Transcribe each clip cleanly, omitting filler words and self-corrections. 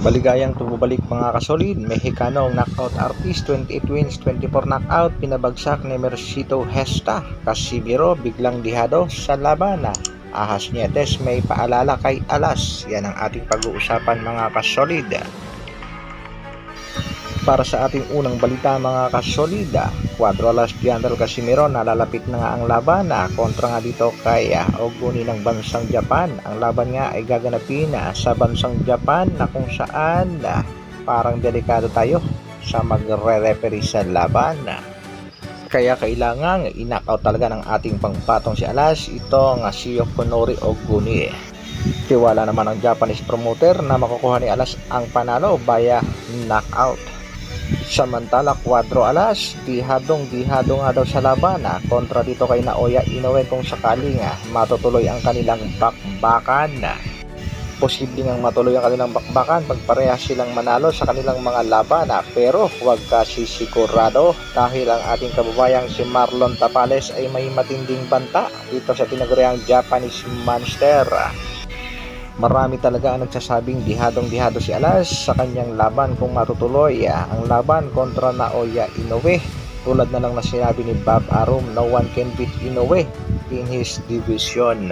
Maligayang pagbabalik mga kasolid, Mexicanong knockout artist, 28 wins, 24 knockout, pinabagsak ni Mercito Gesta. Casimiro biglang dihado sa laban. Ahas Nietes may paalala kay Alas. Yan ang ating pag-uusapan mga kasolid. Para sa ating unang balita mga kasolida, Cuadro Alas General Casimiro, nalalapit na nga ang laban kontra nga dito kay Oguni ng bansang Japan. Ang laban nga ay gaganapin sa bansang Japan na kung saan parang delikado tayo sa magre-referee sa laban. Kaya kailangan i-knockout talaga ng ating pangpatong si Alas, ito nga si Yokonori Oguni. Tiwala naman ang Japanese promoter na makukuha ni Alas ang panalo via knockout. Samantala, Cuadro Alas, dihadong nga daw sa laban kontra dito kay Naoya Inoue kung sakaling matutuloy ang kanilang bakbakan. Posible ngang matuloy ang kanilang bakbakan pag parehas silang manalo sa kanilang mga laban, pero huwag kasi sigurado dahil ang ating kababayang si Marlon Tapales ay may matinding banta dito sa tinaguriang Japanese Monster. Marami talaga ang nagsasabing dihadong-dihado si Alas sa kanyang laban kung matutuloy ang laban kontra Naoya Inoue. Tulad na lang na sinabi ni Bob Arum, no one can beat Inoue in his division.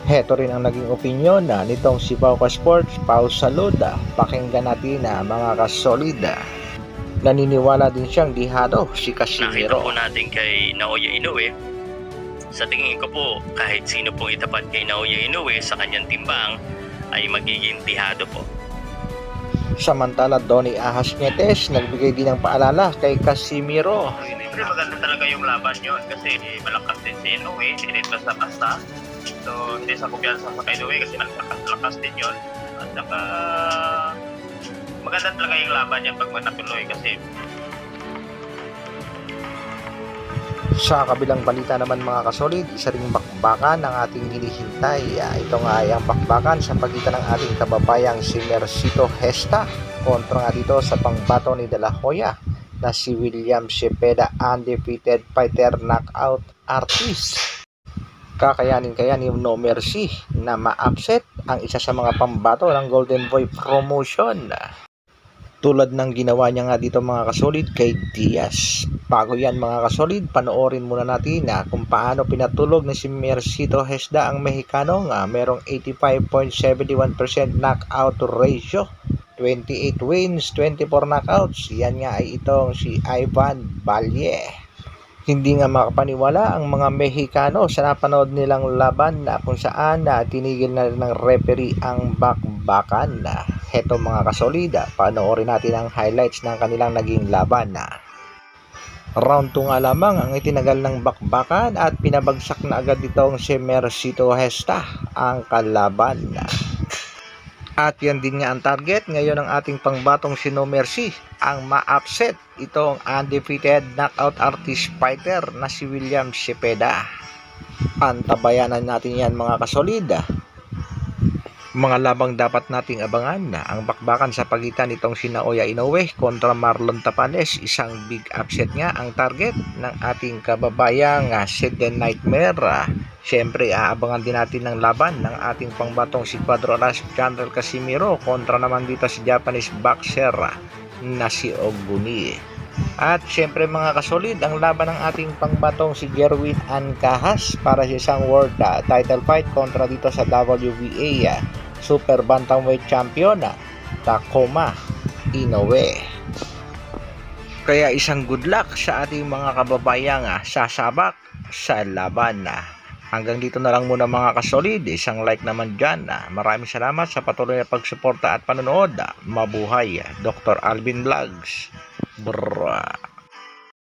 Heto rin ang naging opinyon nitong si Pauka Sports, Pau Saluda. Pakinggan natin mga kasolida. Naniniwala din siyang dihado si Casimiro. Nakita po natin kay Naoya Inoue. Sa tingin ko po, kahit sino pong itapat kay Naoya Inoue sa kanyang timbang ay magiging tihado po. Samantala, Donnie Ahas Nietes nagbigay din ng paalala kay Casimiro. Siyempre maganda talaga yung laban yun kasi malakas din si Inoue, hindi basta-basta. So hindi sa kumpiyansa sa kay Inoue kasi lakas din yun. At saka maganda talaga yung laban yan pag natuloy kasi. Sa kabilang balita naman mga kasolid, isa ring bakbakan ang ating hinihintay. Ito nga ay ang bakbakan sa pagitan ng ating kababayang si Mercito Gesta kontra nga dito sa pangbato ni De La Hoya na si William Cepeda, undefeated fighter knockout artist. Kakayanin kaya ni No Mercy na ma-upset ang isa sa mga pambato ng Golden Boy Promotion, tulad ng ginawa niya nga dito mga kasolid kay Diaz. Bago yan mga kasolid, panoorin muna natin kung paano pinatulog ni si Mercito Gesta ang Mexicano nga merong 85.71% knockout ratio, 28 wins, 24 knockouts. Yan nga ay itong si Ivan Valle. Hindi nga makapaniwala ang mga Mexicano sa napanood nilang laban na kung saan tinigil na ng referee ang bakbakan. Heto mga kasolida, panoorin natin ang highlights ng kanilang naging laban. Round 2 nga lamang ang itinagal ng bakbakan at pinabagsak na agad itong si Mercito Gesta ang kalaban. At yan din nga ang target ngayon ng ating pangbatong si No Mercy, ang ma-upset itong undefeated knockout artist fighter na si William Cepeda. Antabayanan natin yan mga kasolida. Mga labang dapat nating abangan ang bakbakan sa pagitan nitong si Naoya Inoue kontra Marlon Tapales. Isang big upset nga ang target ng ating kababayang si The Nightmare. Siyempre aabangan din natin ng laban ng ating pangbatong si Cuadro Alas General Casimiro kontra naman dito si Japanese boxer na si Oguni. At siyempre mga kasolid, ang laban ng ating pangbatong si Jerwin Ancajas para sa isang world title fight kontra dito sa WBA Super Bantamweight Champion Takuma Inoue. Kaya isang good luck sa ating mga kababayang sasabak sa laban. Hanggang dito na lang muna mga kasolid, isang like naman dyan. Maraming salamat sa patuloy na pagsuporta at panonood. Mabuhay, Dr. Alvin Vlogs. Brrrr.